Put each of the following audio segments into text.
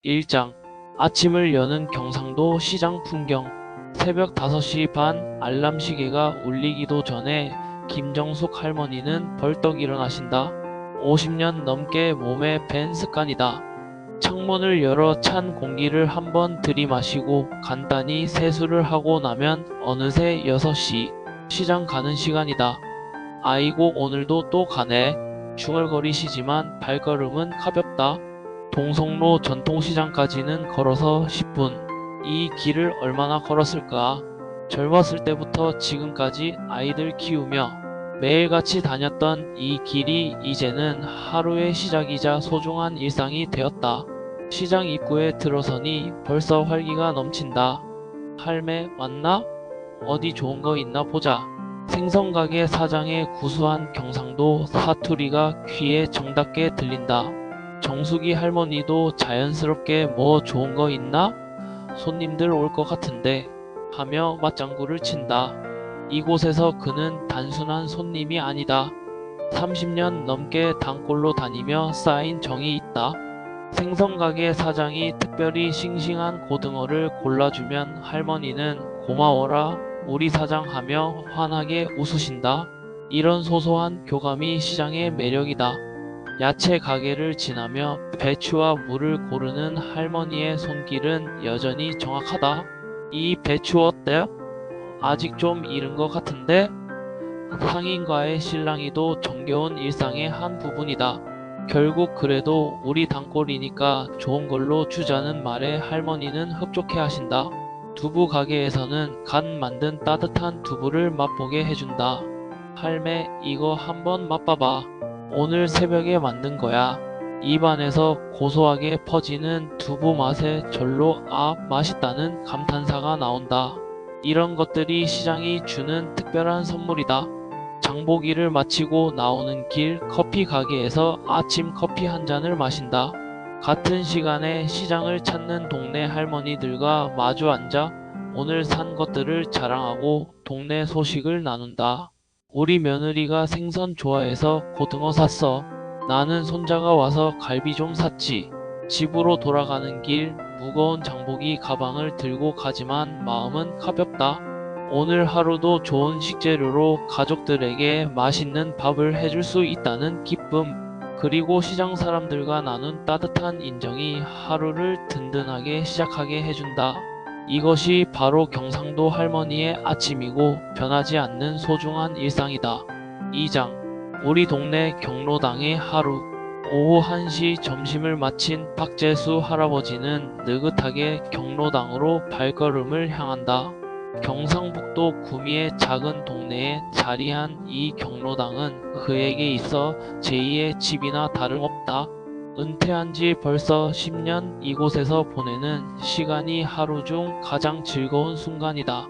1장 아침을 여는 경상도 시장 풍경. 새벽 5시 반 알람 시계가 울리기도 전에 김정숙 할머니는 벌떡 일어나신다. 50년 넘게 몸에 밴 습관이다. 창문을 열어 찬 공기를 한번 들이마시고 간단히 세수를 하고 나면 어느새 6시. 시장 가는 시간이다. 아이고 오늘도 또 가네. 중얼거리시지만 발걸음은 가볍다. 동성로 전통시장까지는 걸어서 10분. 이 길을 얼마나 걸었을까? 젊었을 때부터 지금까지 아이들 키우며 매일같이 다녔던 이 길이 이제는 하루의 시작이자 소중한 일상이 되었다. 시장 입구에 들어서니 벌써 활기가 넘친다. 할매 왔나? 어디 좋은 거 있나 보자. 생선가게 사장의 구수한 경상도 사투리가 귀에 정답게 들린다. 정숙이 할머니도 자연스럽게 뭐 좋은 거 있나? 손님들 올 것 같은데 하며 맞장구를 친다. 이곳에서 그는 단순한 손님이 아니다. 30년 넘게 단골로 다니며 쌓인 정이 있다. 생선가게 사장이 특별히 싱싱한 고등어를 골라주면 할머니는 고마워라 우리 사장 하며 환하게 웃으신다. 이런 소소한 교감이 시장의 매력이다. 야채 가게를 지나며 배추와 물을 고르는 할머니의 손길은 여전히 정확하다. 이 배추 어때? 아직 좀 이른 것 같은데? 상인과의 실랑이도 정겨운 일상의 한 부분이다. 결국 그래도 우리 단골이니까 좋은 걸로 주자는 말에 할머니는 흡족해 하신다. 두부 가게에서는 갓 만든 따뜻한 두부를 맛보게 해준다. 할매 이거 한번 맛봐봐. 오늘 새벽에 만든 거야. 입안에서 고소하게 퍼지는 두부 맛에 절로 맛있다는 감탄사가 나온다. 이런 것들이 시장이 주는 특별한 선물이다. 장보기를 마치고 나오는 길 커피 가게에서 아침 커피 한 잔을 마신다. 같은 시간에 시장을 찾는 동네 할머니들과 마주 앉아 오늘 산 것들을 자랑하고 동네 소식을 나눈다. 우리 며느리가 생선 좋아해서 고등어 샀어. 나는 손자가 와서 갈비 좀 샀지. 집으로 돌아가는 길 무거운 장보기 가방을 들고 가지만 마음은 가볍다. 오늘 하루도 좋은 식재료로 가족들에게 맛있는 밥을 해줄 수 있다는 기쁨. 그리고 시장 사람들과 나눈 따뜻한 인정이 하루를 든든하게 시작하게 해준다. 이것이 바로 경상도 할머니의 아침이고 변하지 않는 소중한 일상이다. 2장 우리 동네 경로당의 하루. 오후 1시 점심을 마친 박재수 할아버지는 느긋하게 경로당으로 발걸음을 향한다. 경상북도 구미의 작은 동네에 자리한 이 경로당은 그에게 있어 제2의 집이나 다름없다. 은퇴한 지 벌써 10년 이곳에서 보내는 시간이 하루 중 가장 즐거운 순간이다.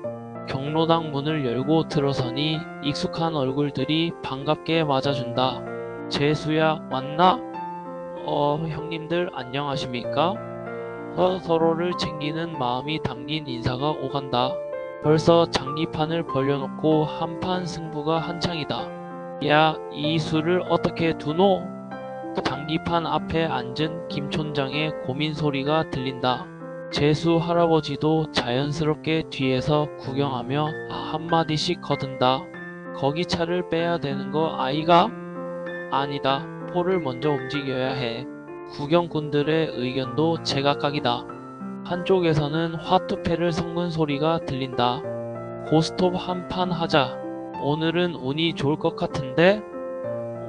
경로당 문을 열고 들어서니 익숙한 얼굴들이 반갑게 맞아준다. 재수야 왔나? 형님들 안녕하십니까? 서로를 챙기는 마음이 담긴 인사가 오간다. 벌써 장기판을 벌려놓고 한판 승부가 한창이다. 야, 이 술을 어떻게 두노? 장기판 앞에 앉은 김 촌장의 고민 소리가 들린다. 재수 할아버지도 자연스럽게 뒤에서 구경하며 한마디씩 거둔다. 거기 차를 빼야 되는 거 아이가? 아니다. 포를 먼저 움직여야 해. 구경꾼들의 의견도 제각각이다. 한쪽에서는 화투패를 섞는 소리가 들린다. 고스톱 한 판 하자. 오늘은 운이 좋을 것 같은데?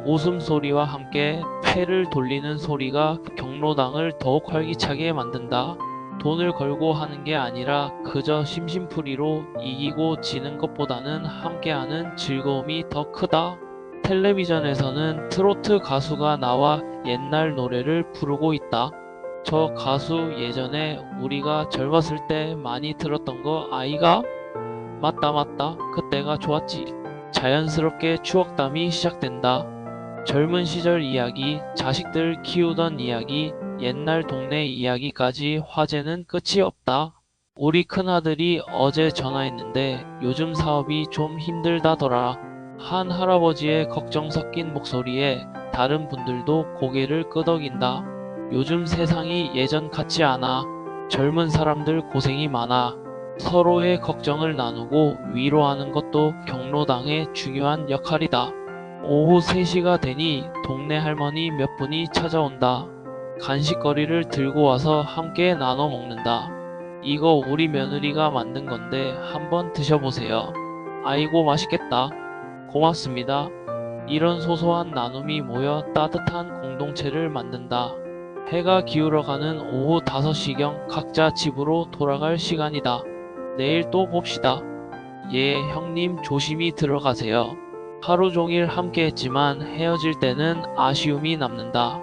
웃음소리와 함께 패를 돌리는 소리가 경로당을 더욱 활기차게 만든다. 돈을 걸고 하는 게 아니라 그저 심심풀이로 이기고 지는 것보다는 함께하는 즐거움이 더 크다. 텔레비전에서는 트로트 가수가 나와 옛날 노래를 부르고 있다. 저 가수 예전에 우리가 젊었을 때 많이 들었던 거 아이가? 맞다 맞다 그때가 좋았지. 자연스럽게 추억담이 시작된다. 젊은 시절 이야기, 자식들 키우던 이야기, 옛날 동네 이야기까지 화제는 끝이 없다. 우리 큰아들이 어제 전화했는데 요즘 사업이 좀 힘들다더라. 한 할아버지의 걱정 섞인 목소리에 다른 분들도 고개를 끄덕인다. 요즘 세상이 예전 같지 않아. 젊은 사람들 고생이 많아. 서로의 걱정을 나누고 위로하는 것도 경로당의 중요한 역할이다. 오후 3시가 되니 동네 할머니 몇 분이 찾아온다. 간식거리를 들고 와서 함께 나눠 먹는다. 이거 우리 며느리가 만든 건데 한번 드셔보세요. 아이고 맛있겠다. 고맙습니다. 이런 소소한 나눔이 모여 따뜻한 공동체를 만든다. 해가 기울어가는 오후 5시경 각자 집으로 돌아갈 시간이다. 내일 또 봅시다. 예, 형님 조심히 들어가세요. 하루 종일 함께 했지만 헤어질 때는 아쉬움이 남는다.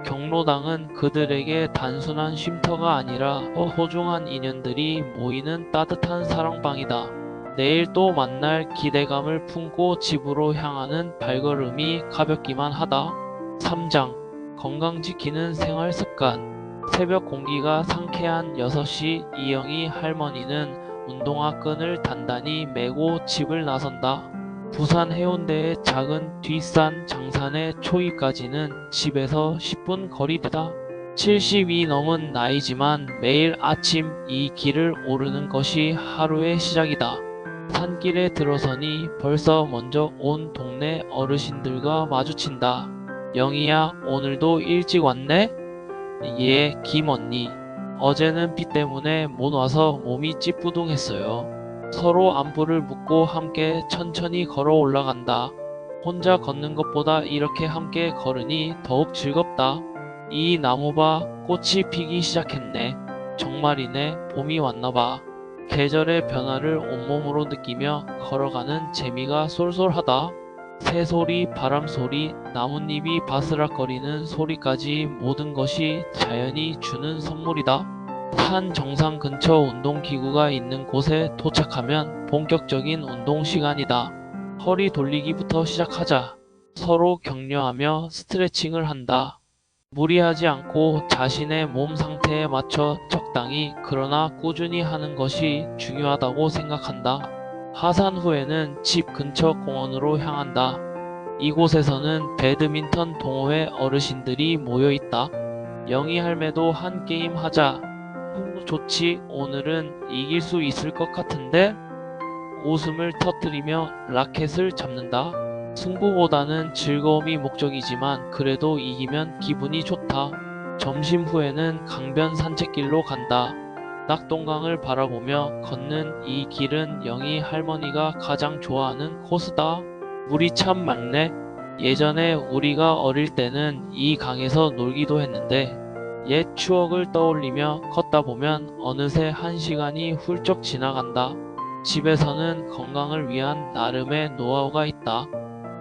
경로당은 그들에게 단순한 쉼터가 아니라 더 소중한 인연들이 모이는 따뜻한 사랑방이다. 내일 또 만날 기대감을 품고 집으로 향하는 발걸음이 가볍기만 하다. 3장 건강 지키는 생활 습관. 새벽 공기가 상쾌한 6시 이영희 할머니는 운동화 끈을 단단히 매고 집을 나선다. 부산 해운대의 작은 뒷산 장산의 초입까지는 집에서 10분 거리다. 70이 넘은 나이지만 매일 아침 이 길을 오르는 것이 하루의 시작이다. 산길에 들어서니 벌써 먼저 온 동네 어르신들과 마주친다. 영희야, 오늘도 일찍 왔네? 예, 김언니. 어제는 비 때문에 못 와서 몸이 찌뿌둥했어요. 서로 안부를 묻고 함께 천천히 걸어 올라간다. 혼자 걷는 것보다 이렇게 함께 걸으니 더욱 즐겁다. 이 나무봐, 꽃이 피기 시작했네. 정말이네, 봄이 왔나봐. 계절의 변화를 온몸으로 느끼며 걸어가는 재미가 쏠쏠하다. 새소리, 바람소리, 나뭇잎이 바스락거리는 소리까지 모든 것이 자연이 주는 선물이다. 산 정상 근처 운동기구가 있는 곳에 도착하면 본격적인 운동 시간이다. 허리 돌리기부터 시작하자. 서로 격려하며 스트레칭을 한다. 무리하지 않고 자신의 몸 상태에 맞춰 적당히 그러나 꾸준히 하는 것이 중요하다고 생각한다. 하산 후에는 집 근처 공원으로 향한다. 이곳에서는 배드민턴 동호회 어르신들이 모여 있다. 영희 할매도 한 게임 하자. 좋지, 오늘은 이길 수 있을 것 같은데? 웃음을 터뜨리며 라켓을 잡는다. 승부보다는 즐거움이 목적이지만 그래도 이기면 기분이 좋다. 점심 후에는 강변 산책길로 간다. 낙동강을 바라보며 걷는 이 길은 영희 할머니가 가장 좋아하는 코스다. 물이 참 맑네. 예전에 우리가 어릴 때는 이 강에서 놀기도 했는데 옛 추억을 떠올리며 걷다 보면 어느새 1시간이 훌쩍 지나간다. 집에서는 건강을 위한 나름의 노하우가 있다.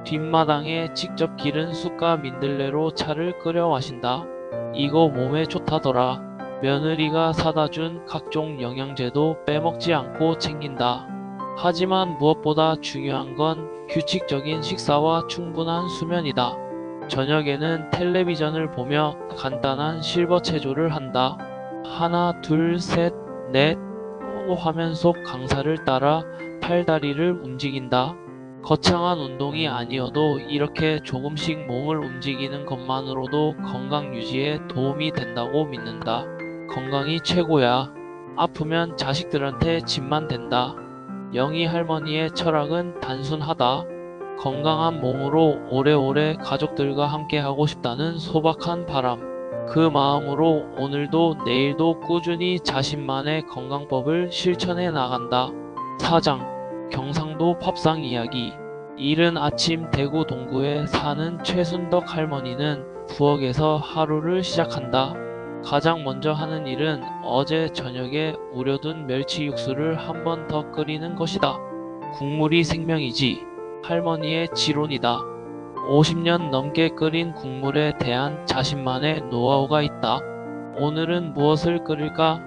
뒷마당에 직접 기른 쑥과 민들레로 차를 끓여 마신다. 이거 몸에 좋다더라. 며느리가 사다 준 각종 영양제도 빼먹지 않고 챙긴다. 하지만 무엇보다 중요한 건 규칙적인 식사와 충분한 수면이다. 저녁에는 텔레비전을 보며 간단한 실버체조를 한다. 하나, 둘, 셋, 넷 화면 속 강사를 따라 팔다리를 움직인다. 거창한 운동이 아니어도 이렇게 조금씩 몸을 움직이는 것만으로도 건강 유지에 도움이 된다고 믿는다. 건강이 최고야. 아프면 자식들한테 짐만 된다. 영희 할머니의 철학은 단순하다. 건강한 몸으로 오래오래 가족들과 함께 하고 싶다는 소박한 바람. 그 마음으로 오늘도 내일도 꾸준히 자신만의 건강법을 실천해 나간다. 4장 경상도 밥상 이야기. 이른 아침 대구 동구에 사는 최순덕 할머니는 부엌에서 하루를 시작한다. 가장 먼저 하는 일은 어제 저녁에 우려둔 멸치 육수를 한 번 더 끓이는 것이다. 국물이 생명이지. 할머니의 지론이다. 50년 넘게 끓인 국물에 대한 자신만의 노하우가 있다. 오늘은 무엇을 끓일까?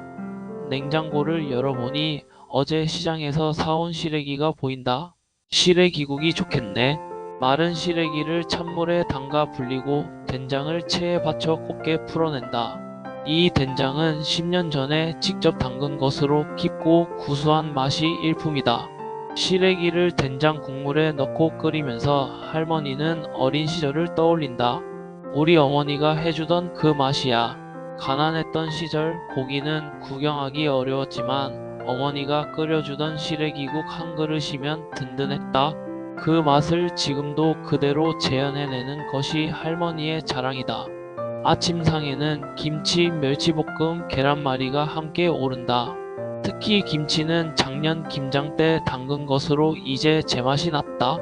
냉장고를 열어보니 어제 시장에서 사온 시래기가 보인다. 시래기국이 좋겠네. 마른 시래기를 찬물에 담가 불리고 된장을 체에 받쳐 곱게 풀어낸다. 이 된장은 10년 전에 직접 담근 것으로 깊고 구수한 맛이 일품이다. 시래기를 된장 국물에 넣고 끓이면서 할머니는 어린 시절을 떠올린다. 우리 어머니가 해주던 그 맛이야. 가난했던 시절 고기는 구경하기 어려웠지만 어머니가 끓여주던 시래기국 한 그릇이면 든든했다. 그 맛을 지금도 그대로 재현해내는 것이 할머니의 자랑이다. 아침상에는 김치, 멸치볶음, 계란말이가 함께 오른다. 특히 김치는 작년 김장 때 담근 것으로 이제 제맛이 났다.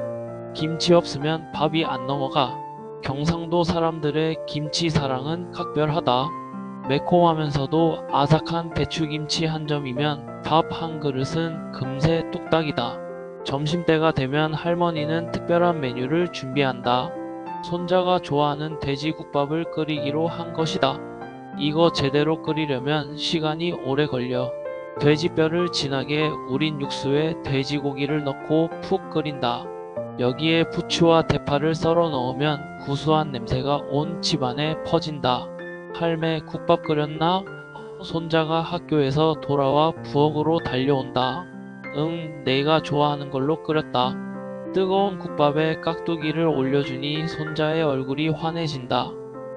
김치 없으면 밥이 안 넘어가. 경상도 사람들의 김치 사랑은 각별하다. 매콤하면서도 아삭한 배추김치 한 점이면 밥 한 그릇은 금세 뚝딱이다. 점심때가 되면 할머니는 특별한 메뉴를 준비한다. 손자가 좋아하는 돼지국밥을 끓이기로 한 것이다. 이거 제대로 끓이려면 시간이 오래 걸려. 돼지뼈를 진하게 우린 육수에 돼지고기를 넣고 푹 끓인다. 여기에 부추와 대파를 썰어 넣으면 구수한 냄새가 온 집안에 퍼진다. 할매 국밥 끓였나? 손자가 학교에서 돌아와 부엌으로 달려온다. 응, 내가 좋아하는 걸로 끓였다. 뜨거운 국밥에 깍두기를 올려주니 손자의 얼굴이 환해진다.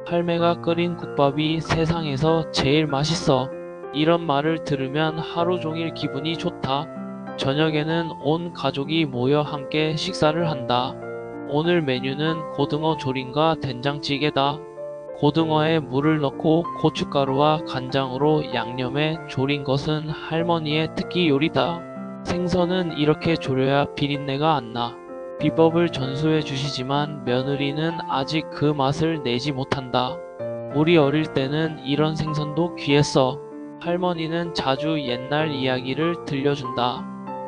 할매가 끓인 국밥이 세상에서 제일 맛있어. 이런 말을 들으면 하루 종일 기분이 좋다. 저녁에는 온 가족이 모여 함께 식사를 한다. 오늘 메뉴는 고등어 조림과 된장찌개다. 고등어에 물을 넣고 고춧가루와 간장으로 양념해 조린 것은 할머니의 특기 요리다. 생선은 이렇게 조려야 비린내가 안 나. 비법을 전수해 주시지만 며느리는 아직 그 맛을 내지 못한다. 우리 어릴 때는 이런 생선도 귀했어. 할머니는 자주 옛날 이야기를 들려준다.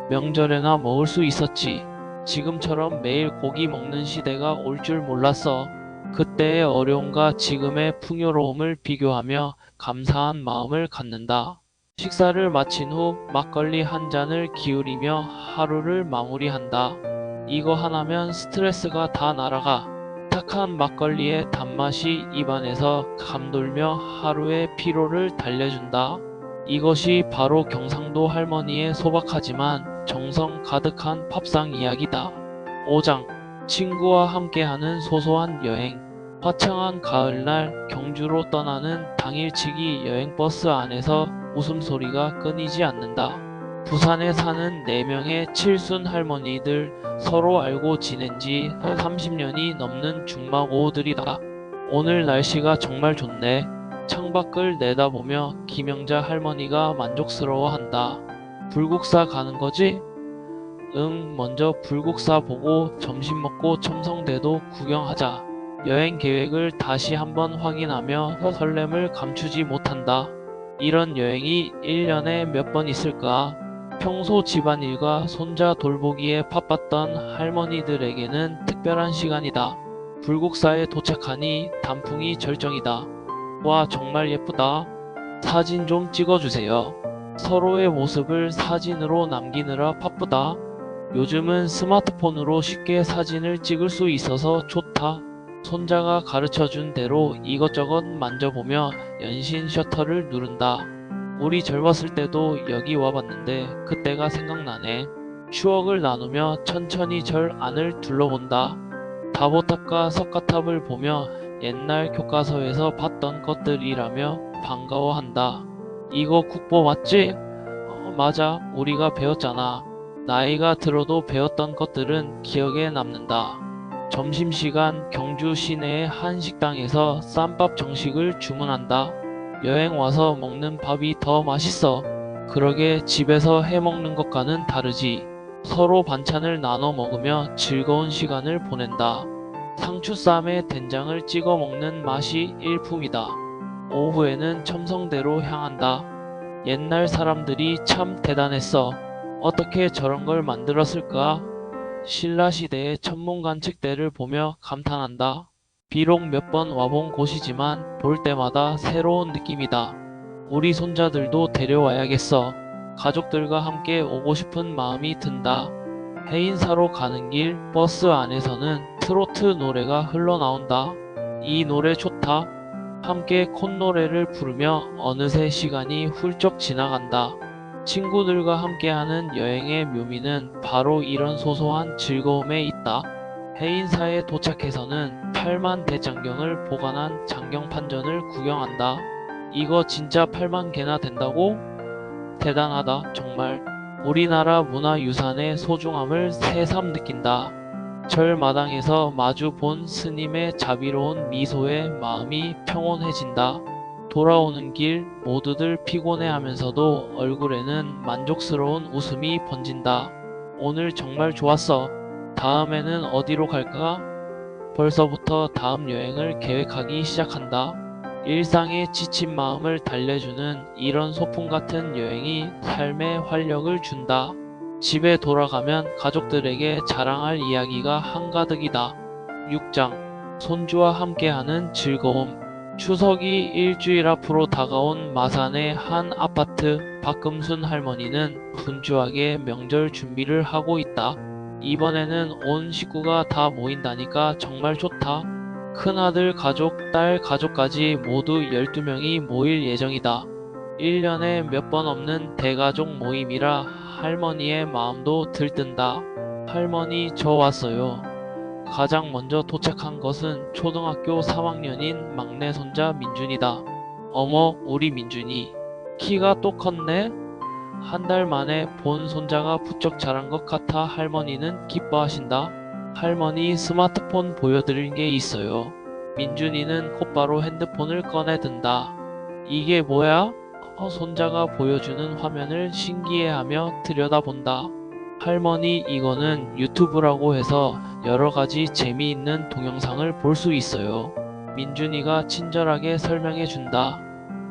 명절에나 먹을 수 있었지. 지금처럼 매일 고기 먹는 시대가 올 줄 몰랐어. 그때의 어려움과 지금의 풍요로움을 비교하며 감사한 마음을 갖는다. 식사를 마친 후 막걸리 한 잔을 기울이며 하루를 마무리한다. 이거 하나면 스트레스가 다 날아가. 탁한 막걸리의 단맛이 입안에서 감돌며 하루의 피로를 달래준다. 이것이 바로 경상도 할머니의 소박하지만 정성 가득한 밥상 이야기다. 5장 친구와 함께하는 소소한 여행. 화창한 가을날 경주로 떠나는 당일치기 여행버스 안에서 웃음소리가 끊이지 않는다. 부산에 사는 4명의 칠순 할머니들, 서로 알고 지낸 지 30년이 넘는 중마고우들이다. 오늘 날씨가 정말 좋네. 창밖을 내다보며 김영자 할머니가 만족스러워한다. 불국사 가는 거지? 응, 먼저 불국사 보고 점심 먹고 첨성대도 구경하자. 여행 계획을 다시 한번 확인하며 설렘을 감추지 못한다. 이런 여행이 1년에 몇 번 있을까? 평소 집안일과 손자 돌보기에 바빴던 할머니들에게는 특별한 시간이다. 불국사에 도착하니 단풍이 절정이다. 와, 정말 예쁘다. 사진 좀 찍어주세요. 서로의 모습을 사진으로 남기느라 바쁘다. 요즘은 스마트폰으로 쉽게 사진을 찍을 수 있어서 좋다. 손자가 가르쳐준 대로 이것저것 만져보며 연신 셔터를 누른다. 우리 젊었을 때도 여기 와봤는데 그때가 생각나네. 추억을 나누며 천천히 절 안을 둘러본다. 다보탑과 석가탑을 보며 옛날 교과서에서 봤던 것들이라며 반가워한다. 이거 국보 맞지? 맞아. 우리가 배웠잖아. 나이가 들어도 배웠던 것들은 기억에 남는다. 점심시간 경주 시내의 한 식당에서 쌈밥 정식을 주문한다. 여행 와서 먹는 밥이 더 맛있어. 그러게 집에서 해먹는 것과는 다르지. 서로 반찬을 나눠 먹으며 즐거운 시간을 보낸다. 상추쌈에 된장을 찍어 먹는 맛이 일품이다. 오후에는 첨성대로 향한다. 옛날 사람들이 참 대단했어. 어떻게 저런 걸 만들었을까? 신라시대의 천문관측대를 보며 감탄한다. 비록 몇 번 와본 곳이지만 볼 때마다 새로운 느낌이다. 우리 손자들도 데려와야겠어. 가족들과 함께 오고 싶은 마음이 든다. 해인사로 가는 길 버스 안에서는 트로트 노래가 흘러나온다. 이 노래 좋다. 함께 콧노래를 부르며 어느새 시간이 훌쩍 지나간다. 친구들과 함께하는 여행의 묘미는 바로 이런 소소한 즐거움에 있다. 해인사에 도착해서는 8만 대장경을 보관한 장경판전을 구경한다. 이거 진짜 8만 개나 된다고? 대단하다, 정말. 우리나라 문화유산의 소중함을 새삼 느낀다. 절마당에서 마주 본 스님의 자비로운 미소에 마음이 평온해진다. 돌아오는 길 모두들 피곤해하면서도 얼굴에는 만족스러운 웃음이 번진다. 오늘 정말 좋았어. 다음에는 어디로 갈까? 벌써부터 다음 여행을 계획하기 시작한다. 일상에 지친 마음을 달래주는 이런 소풍 같은 여행이 삶에 활력을 준다. 집에 돌아가면 가족들에게 자랑할 이야기가 한가득이다. 6장. 손주와 함께하는 즐거움. 추석이 일주일 앞으로 다가온 마산의 한 아파트. 박금순 할머니는 분주하게 명절 준비를 하고 있다. 이번에는 온 식구가 다 모인다니까 정말 좋다. 큰아들 가족, 딸 가족까지 모두 12명이 모일 예정이다. 1년에 몇 번 없는 대가족 모임이라 할머니의 마음도 들뜬다. 할머니, 저 왔어요. 가장 먼저 도착한 것은 초등학교 3학년인 막내 손자 민준이다. 어머, 우리 민준이. 키가 또 컸네? 한 달 만에 본 손자가 부쩍 자란 것 같아 할머니는 기뻐하신다. 할머니, 스마트폰 보여드릴 게 있어요. 민준이는 곧바로 핸드폰을 꺼내든다. 이게 뭐야? 손자가 보여주는 화면을 신기해하며 들여다본다. 할머니, 이거는 유튜브라고 해서 여러가지 재미있는 동영상을 볼 수 있어요. 민준이가 친절하게 설명해준다.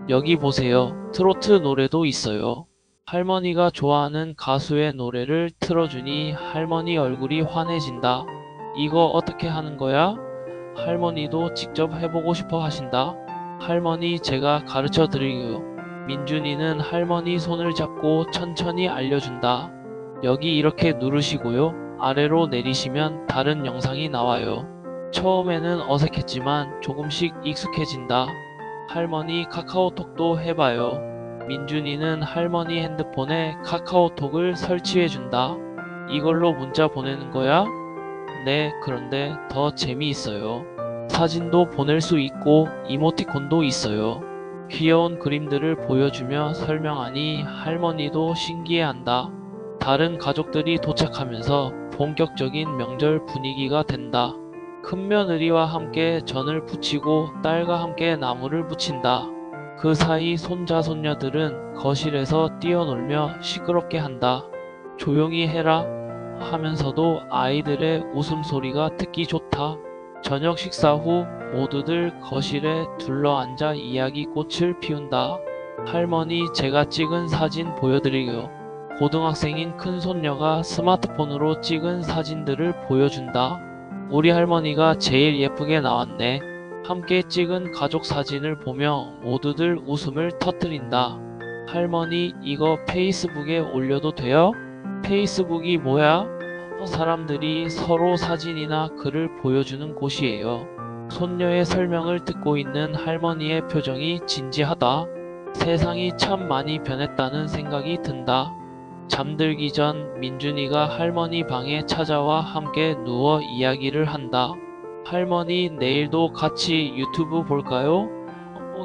여기 보세요. 트로트 노래도 있어요. 할머니가 좋아하는 가수의 노래를 틀어주니 할머니 얼굴이 환해진다. 이거 어떻게 하는 거야? 할머니도 직접 해보고 싶어 하신다. 할머니, 제가 가르쳐 드리요. 민준이는 할머니 손을 잡고 천천히 알려준다. 여기 이렇게 누르시고요. 아래로 내리시면 다른 영상이 나와요. 처음에는 어색했지만 조금씩 익숙해진다. 할머니, 카카오톡도 해봐요. 민준이는 할머니 핸드폰에 카카오톡을 설치해준다. 이걸로 문자 보내는 거야? 네, 그런데 더 재미있어요. 사진도 보낼 수 있고 이모티콘도 있어요. 귀여운 그림들을 보여주며 설명하니 할머니도 신기해한다. 다른 가족들이 도착하면서 본격적인 명절 분위기가 된다. 큰며느리와 함께 전을 부치고 딸과 함께 나무를 붙인다. 그 사이 손자 손녀들은 거실에서 뛰어놀며 시끄럽게 한다. 조용히 해라 하면서도 아이들의 웃음소리가 듣기 좋다. 저녁 식사 후 모두들 거실에 둘러앉아 이야기꽃을 피운다. 할머니, 제가 찍은 사진 보여드리요. 고등학생인 큰손녀가 스마트폰으로 찍은 사진들을 보여준다. 우리 할머니가 제일 예쁘게 나왔네. 함께 찍은 가족 사진을 보며 모두들 웃음을 터뜨린다. 할머니, 이거 페이스북에 올려도 돼요? 페이스북이 뭐야? 사람들이 서로 사진이나 글을 보여주는 곳이에요. 손녀의 설명을 듣고 있는 할머니의 표정이 진지하다. 세상이 참 많이 변했다는 생각이 든다. 잠들기 전 민준이가 할머니 방에 찾아와 함께 누워 이야기를 한다. 할머니, 내일도 같이 유튜브 볼까요?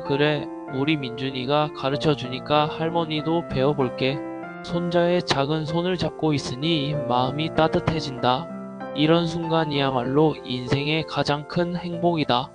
그래. 우리 민준이가 가르쳐 주니까 할머니도 배워볼게. 손자의 작은 손을 잡고 있으니 마음이 따뜻해진다. 이런 순간이야말로 인생의 가장 큰 행복이다.